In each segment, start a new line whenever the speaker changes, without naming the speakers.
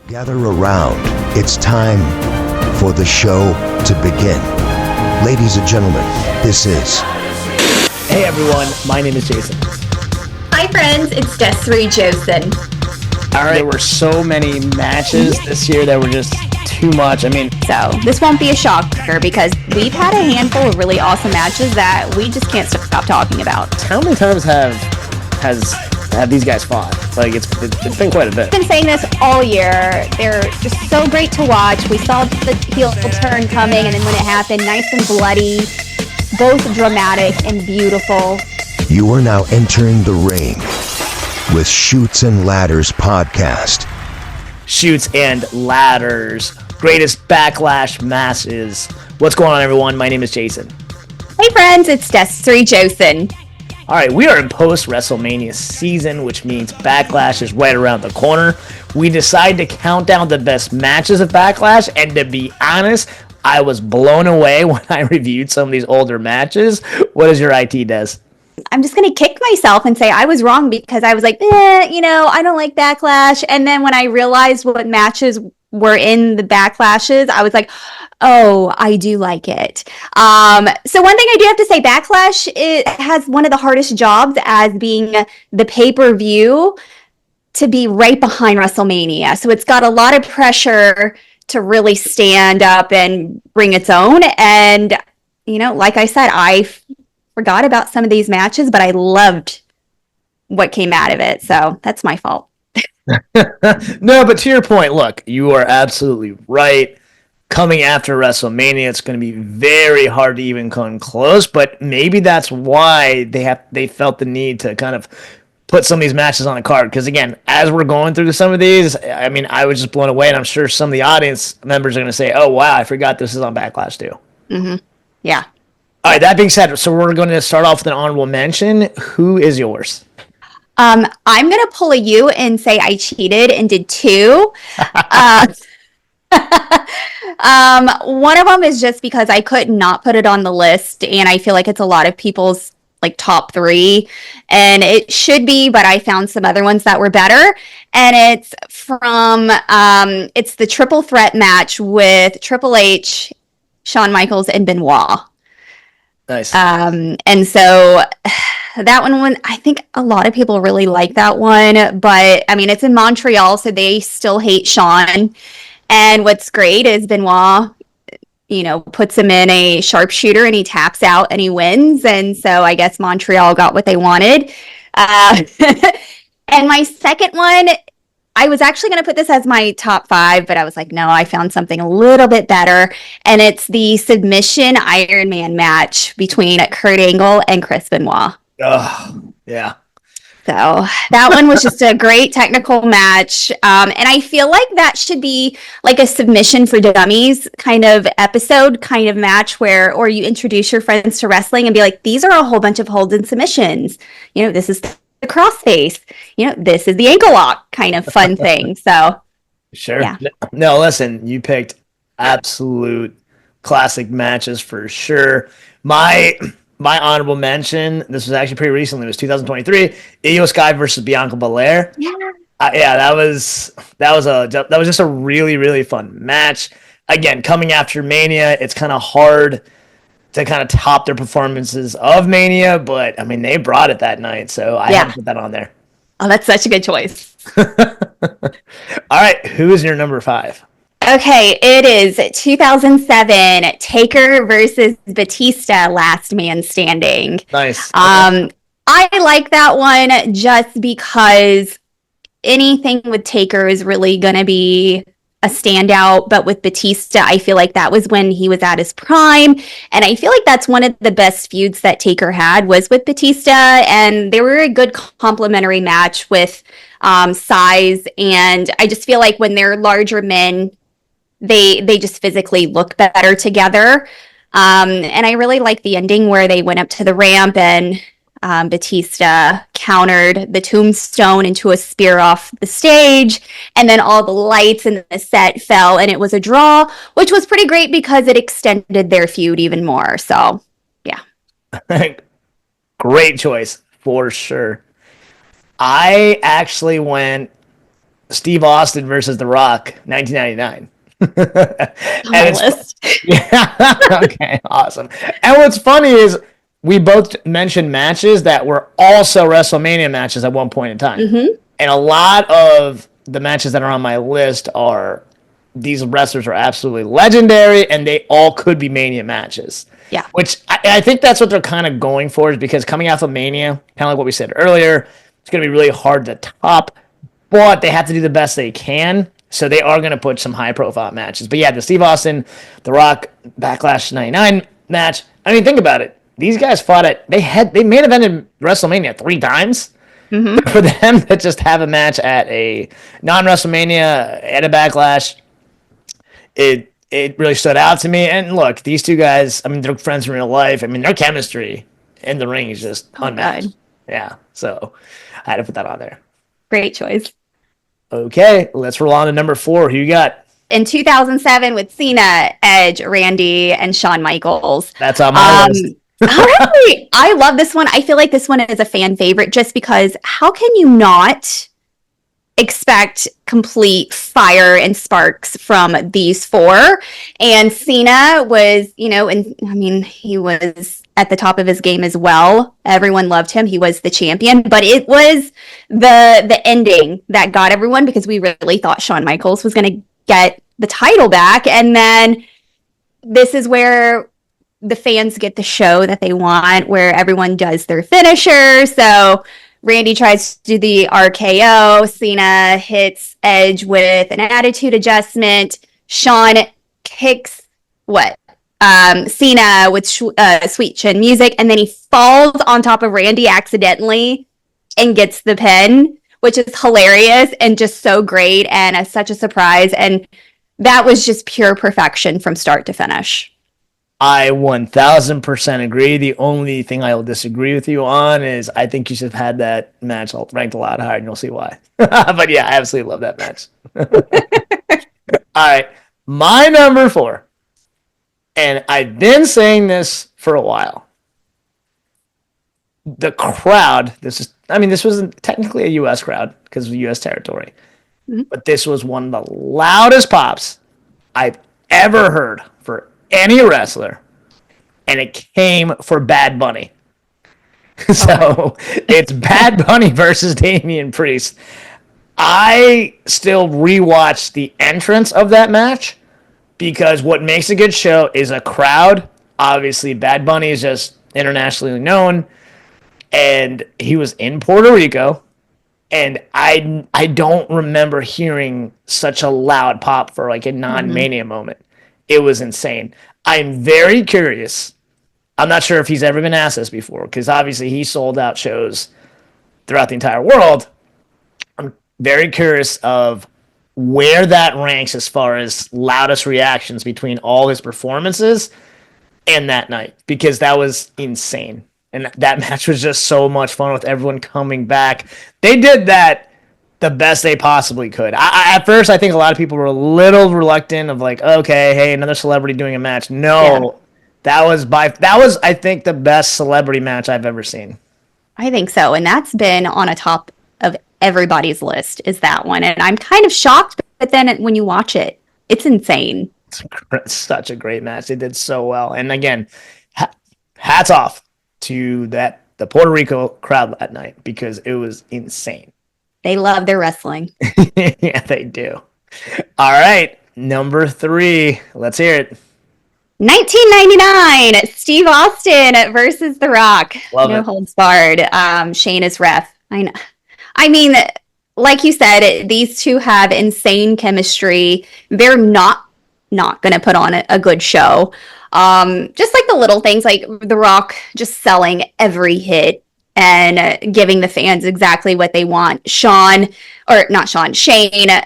Gather around. It's time for the show to begin. Ladies and gentlemen, this is...
Hey everyone, my name is Jason.
Hi friends, it's Desiree Josen.
Alright, there were so many matches this year that were just too much.
So this won't be a shocker because we've had a handful of really awesome matches that we just can't stop talking about.
How many times have these guys fought? Like it's been quite a bit.
I've been saying this all year. They're just so great to watch. We saw the heel turn coming, and then when it happened, nice and bloody, both dramatic and beautiful.
You are now entering the ring with Shoots and Ladders podcast.
Shoots and Ladders, greatest Backlash matches. What's going on, everyone? My name is Jason.
Hey friends, it's Desiree Josen.
All right, we are in post-WrestleMania season, which means Backlash is right around the corner. We decided to count down the best matches of Backlash, and to be honest, I was blown away when I reviewed some of these older matches. What is your IT, Des?
I'm just going to kick myself and say I was wrong because I was like, I don't like Backlash. And then when I realized what matches were in the Backlashes, I was like, oh, I do like it. So one thing I do have to say, Backlash, it has one of the hardest jobs as being the pay-per-view to be right behind WrestleMania. So it's got a lot of pressure to really stand up and bring its own. And, like I said, I forgot about some of these matches, but I loved what came out of it. So that's my fault.
No, but to your point, look, you are absolutely right. Coming after WrestleMania, it's going to be very hard to even come close, but maybe that's why they felt the need to kind of put some of these matches on the card. Because again, as we're going through some of these, I was just blown away, and I'm sure some of the audience members are going to say, oh, wow, I forgot this is on Backlash too.
Mm-hmm. Yeah.
All right, that being said, so we're going to start off with an honorable mention. Who is yours?
I'm going to pull a U and say I cheated and did two. One of them is just because I could not put it on the list, and I feel like it's a lot of people's top three, and it should be, but I found some other ones that were better. And it's from it's the triple threat match with Triple H, Shawn Michaels, and Benoit.
Nice.
And so that one, I think a lot of people really like that one, but it's in Montreal, so they still hate Shawn. And what's great is Benoit, puts him in a sharpshooter and he taps out and he wins. And so I guess Montreal got what they wanted. And my second one, I was actually going to put this as my top 5, but I was like, no, I found something a little bit better. And it's the submission Iron Man match between Kurt Angle and Chris Benoit.
Oh, yeah.
So that one was just a great technical match. And I feel like that should be like a submission for dummies kind of episode, kind of match or you introduce your friends to wrestling and be like, these are a whole bunch of holds and submissions. This is the crossface. This is the ankle lock kind of fun thing. So
sure.
Yeah.
No, listen, you picked absolute classic matches for sure. My honorable mention, this was actually pretty recently, it was 2023, Io Sky versus Bianca Belair.
Yeah.
That was just a really, really fun match. Again, coming after Mania, it's kind of hard to kind of top their performances of Mania, but they brought it that night, so I had to put that on there.
Oh, that's such a good choice.
All right, who is your number 5?
Okay, it is 2007 Taker versus Batista, Last Man Standing.
Nice.
I like that one just because anything with Taker is really going to be a standout, but with Batista, I feel like that was when he was at his prime, and I feel like that's one of the best feuds that Taker had was with Batista, and they were a good complementary match with size, and I just feel like when they're larger men, they just physically look better together. And I really like the ending where they went up to the ramp and Batista countered the tombstone into a spear off the stage, and then all the lights in the set fell, and it was a draw, which was pretty great because it extended their feud even more. So, yeah.
Great choice, for sure. I actually went Steve Austin versus The Rock, 1999.
On my
And
list.
yeah, okay, awesome. And what's funny is we both mentioned matches that were also WrestleMania matches at one point in time. And a lot of the matches that are on my list are these wrestlers are absolutely legendary, and they all could be Mania matches.
Yeah.
Which I think that's what they're kind of going for, is because coming off of Mania, kind of like what we said earlier, it's going to be really hard to top, but they have to do the best they can. So they are going to put some high profile matches. But yeah, the Steve Austin, The Rock, Backlash 99 match. I mean, think about it. These guys fought they main evented WrestleMania 3 times. For them to just have a match at a non-WrestleMania, at a Backlash, it really stood out to me. And look, these two guys, I mean, they're friends in real life. I mean, their chemistry in the ring is just unmatched.
God.
Yeah, so I had to put that on there.
Great choice.
Okay, let's roll on to number 4. Who you got?
In 2007 with Cena, Edge, Randy, and Shawn Michaels.
That's on my list.
Honestly, I love this one. I feel like this one is a fan favorite just because how can you not expect complete fire and sparks from these four? And Cena was, and I mean, he was at the top of his game as well. Everyone loved him. He was the champion, but it was the ending that got everyone, because we really thought Shawn Michaels was going to get the title back. And then this is where the fans get the show that they want, where everyone does their finisher. So Randy tries to do the RKO. Cena hits Edge with an attitude adjustment. Shawn kicks Cena with sweet chin music, and then he falls on top of Randy accidentally and gets the pin, which is hilarious and just so great and such a surprise. And that was just pure perfection from start to finish.
I 1000% agree. The only thing I will disagree with you on is I think you should have had that match ranked a lot higher, and you'll see why. But yeah, I absolutely love that match. All right, my number 4, and I've been saying this for a while. The crowd, this wasn't technically a U.S. crowd because of U.S. territory, but this was one of the loudest pops I've ever heard for any wrestler, and it came for Bad Bunny. So it's Bad Bunny versus Damian Priest. I still rewatch the entrance of that match because what makes a good show is a crowd. Obviously, Bad Bunny is just internationally known, and he was in Puerto Rico, and I don't remember hearing such a loud pop for like a non-Mania moment. It was insane. I'm very curious. I'm not sure if he's ever been asked this before, because obviously he sold out shows throughout the entire world. I'm very curious of where that ranks as far as loudest reactions between all his performances and that night, because that was insane. And that match was just so much fun with everyone coming back. They did that the best they possibly could. At first, I think a lot of people were a little reluctant of like, okay, hey, another celebrity doing a match. No, that was I think the best celebrity match I've ever seen.
I think so, and that's been on a top of everybody's list, is that one. And I'm kind of shocked, but then when you watch it, it's insane.
It's such a great match. They did so well, and again, hats off to the Puerto Rico crowd that night, because it was insane.
They love their wrestling.
Yeah, they do. All right, number 3. Let's hear it.
1999, Steve Austin versus The Rock.
Love
no
it.
holds barred. Shane is ref. I know. I mean, like you said, these two have insane chemistry. They're not going to put on a good show. Just like the little things, like The Rock just selling every hit and giving the fans exactly what they want. Shane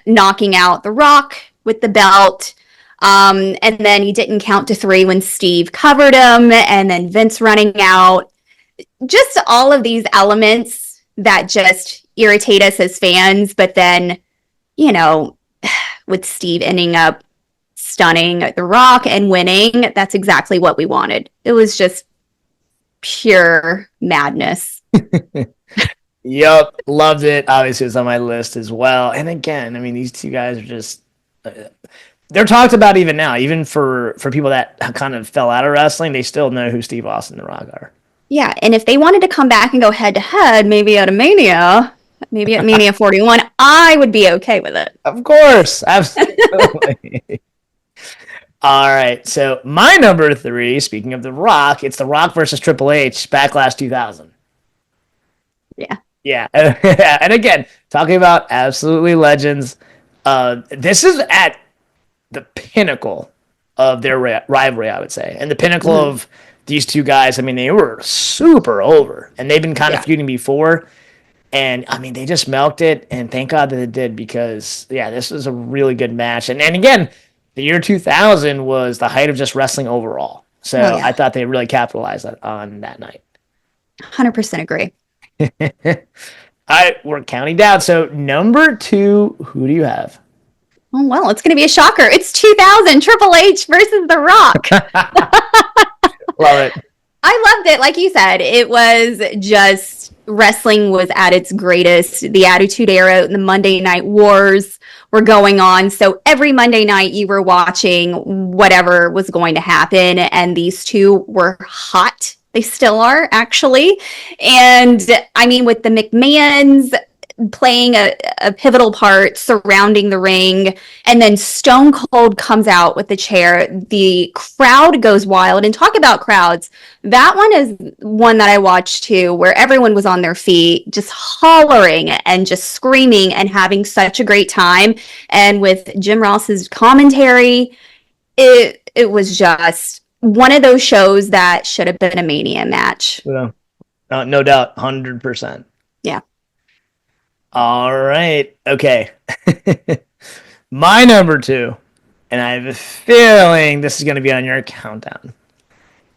knocking out The Rock with the belt. And then he didn't count to 3 when Steve covered him, and then Vince running out. Just all of these elements that just irritate us as fans. But then, with Steve ending up stunning The Rock and winning, that's exactly what we wanted. It was just pure madness.
Yep, loved it. Obviously, it's on my list as well. And again, I mean, these two guys are just they're talked about even now, even for people that kind of fell out of wrestling, they still know who Steve Austin and The Rock are.
Yeah, and if they wanted to come back and go head to head, maybe at Mania, maybe at Mania 41, I would be okay with it.
Of course, absolutely. All right, so my number three, speaking of The Rock, it's The Rock versus Triple H, Backlash 2000.
Yeah.
Yeah, and again, talking about absolutely legends. This is at the pinnacle of their rivalry, I would say, and the pinnacle of these two guys. I mean, they were super over, and they've been kind of feuding before. And I mean, they just milked it, and thank God that it did because, yeah, this was a really good match. And again, the year 2000 was the height of just wrestling overall. So I thought they really capitalized on that night.
100% agree.
All right, we're counting down. So number two, who do you have?
Oh, well, it's going to be a shocker. It's 2000, Triple H versus The Rock.
Love it.
I loved it. Like you said, it was just wrestling was at its greatest. The Attitude Era, the Monday Night Wars were going on. So every Monday night you were watching whatever was going to happen. And these two were hot. They still are, actually. And I mean, with the McMahons playing a pivotal part surrounding the ring, and then Stone Cold comes out with the chair, the crowd goes wild. And talk about crowds, that one is one that I watched too, where everyone was on their feet just hollering and just screaming and having such a great time. And with Jim Ross's commentary, it was just one of those shows that should have been a Mania match.
Yeah. No doubt, 100%.
Yeah.
All right. Okay. My number two, and I have a feeling this is going to be on your countdown.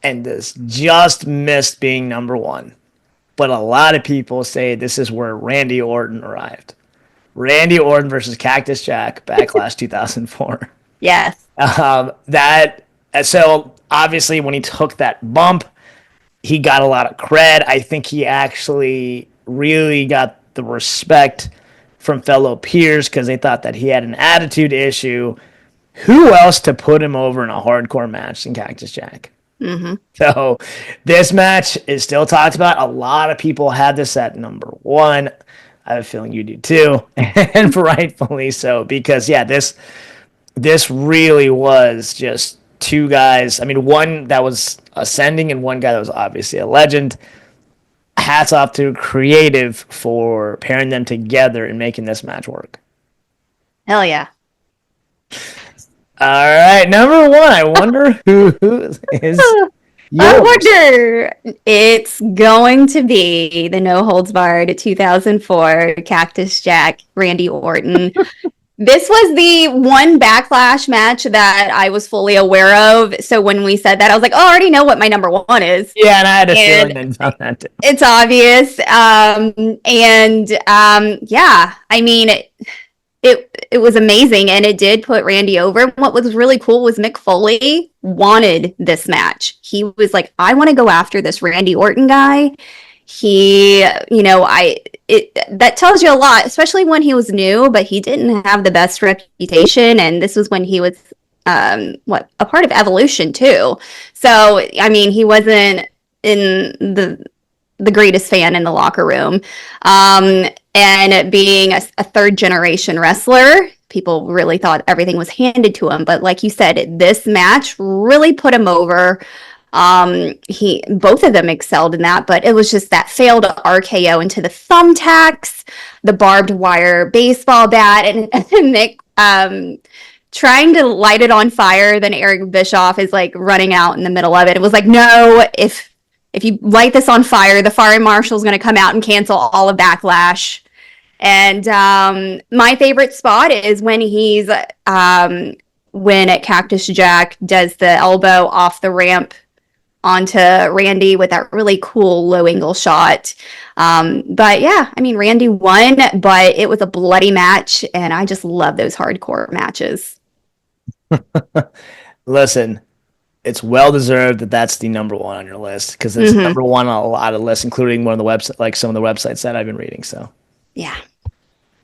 And this just missed being number one. But a lot of people say this is where Randy Orton arrived. Randy Orton versus Cactus Jack, Backlash 2004.
Yes.
So obviously when he took that bump, he got a lot of cred. I think he actually really got the respect from fellow peers because they thought that he had an attitude issue. Who else to put him over in a hardcore match than Cactus Jack?
Mm-hmm.
So this match is still talked about. A lot of people had this at number one. I have a feeling you do too, and rightfully so, because yeah, this really was just two guys. I mean, one that was ascending and one guy that was obviously a legend. Hats off to creative for pairing them together and making this match work.
Hell yeah.
All right, number one. I wonder who is yours.
I wonder. It's going to be the No Holds Barred 2004 Cactus Jack, Randy Orton. This was the one Backlash match that I was fully aware of. So when we said that, I was like, oh, I already know what my number one is.
Yeah, and I had a feeling that too.
It's obvious. Yeah, I mean, it was amazing, and it did put Randy over. What was really cool was Mick Foley wanted this match. He was like, I want to go after this Randy Orton guy. That tells you a lot, especially when he was new, but he didn't have the best reputation, and this was when he was a part of Evolution too. So I mean, he wasn't in the greatest fan in the locker room, and being a third generation wrestler, people really thought everything was handed to him. But like you said, this match really put him over. Both of them excelled in that, but it was just that failed RKO into the thumbtacks, the barbed wire baseball bat, and Mick trying to light it on fire. Then Eric Bischoff is like running out in the middle of it. It was like, no, if you light this on fire, the fire marshal's going to come out and cancel all of Backlash. And my favorite spot is when when Cactus Jack does the elbow off the ramp onto Randy with that really cool low angle shot. But yeah, I mean, Randy won, but it was a bloody match, and I just love those hardcore matches.
Listen, it's well deserved that that's the number one on your list because it's number one on a lot of lists, including one of the website, like some of the websites that I've been reading. So,
yeah.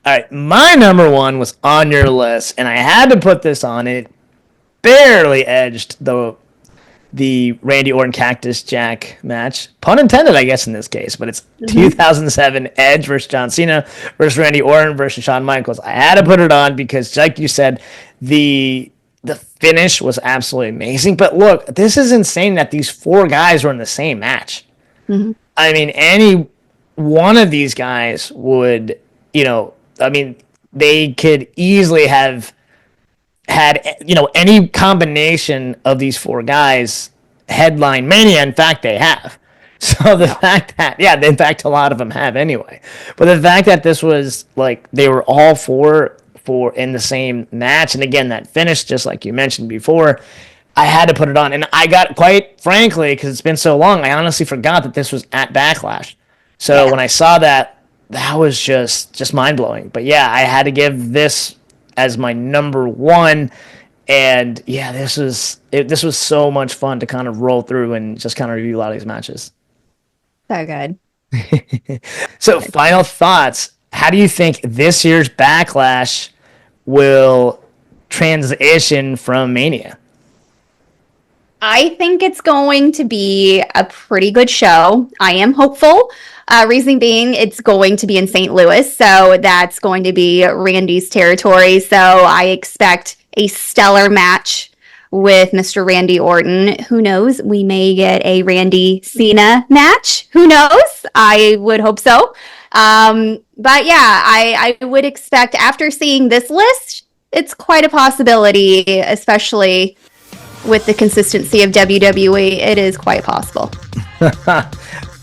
All right, my number one was on your list, and I had to put this on. It barely edged the Randy Orton Cactus Jack match. Pun intended, I guess, in this case, but it's 2007 Edge versus John Cena versus Randy Orton versus Shawn Michaels. I had to put it on because, like you said, the finish was absolutely amazing. But look, this is insane that these four guys were in the same match. I mean, any one of these guys would, they could easily have had, any combination of these four guys headline Mania. In fact, they have. So the fact that, in fact, a lot of them have anyway. But the fact that this was like they were all four in the same match, and again, that finish, just like you mentioned before, I had to put it on. And I got, quite frankly, because it's been so long, I honestly forgot that this was at Backlash. So when I saw that was just mind-blowing. But yeah, I had to give this as my number one, and this was so much fun to kind of roll through and just kind of review a lot of these matches.
So good.
So final thoughts. How do you think this year's Backlash will transition from Mania?
I think it's going to be a pretty good show. I am hopeful. Reason being, it's going to be in St. Louis, so that's going to be Randy's territory. So I expect a stellar match with Mr. Randy Orton. Who knows? We may get a Randy Cena match. Who knows? I would hope so. But yeah, I would expect, after seeing this list, it's quite a possibility, especially with the consistency of WWE. It is quite possible.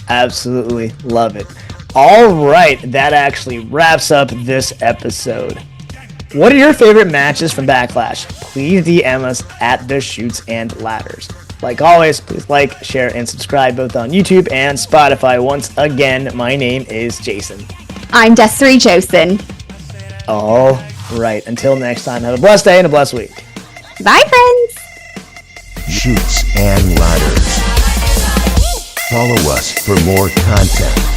Absolutely love it. All right, that actually wraps up this episode. What are your favorite matches from Backlash? Please DM us at the Chutes and Ladders. Like always, please like, share, and subscribe both on YouTube and Spotify. Once again, my name is Jason.
I'm Desiree Josen.
All right, until next time, have a blessed day and a blessed week.
Bye, friends.
Chutes and Ladders. Follow us for more content.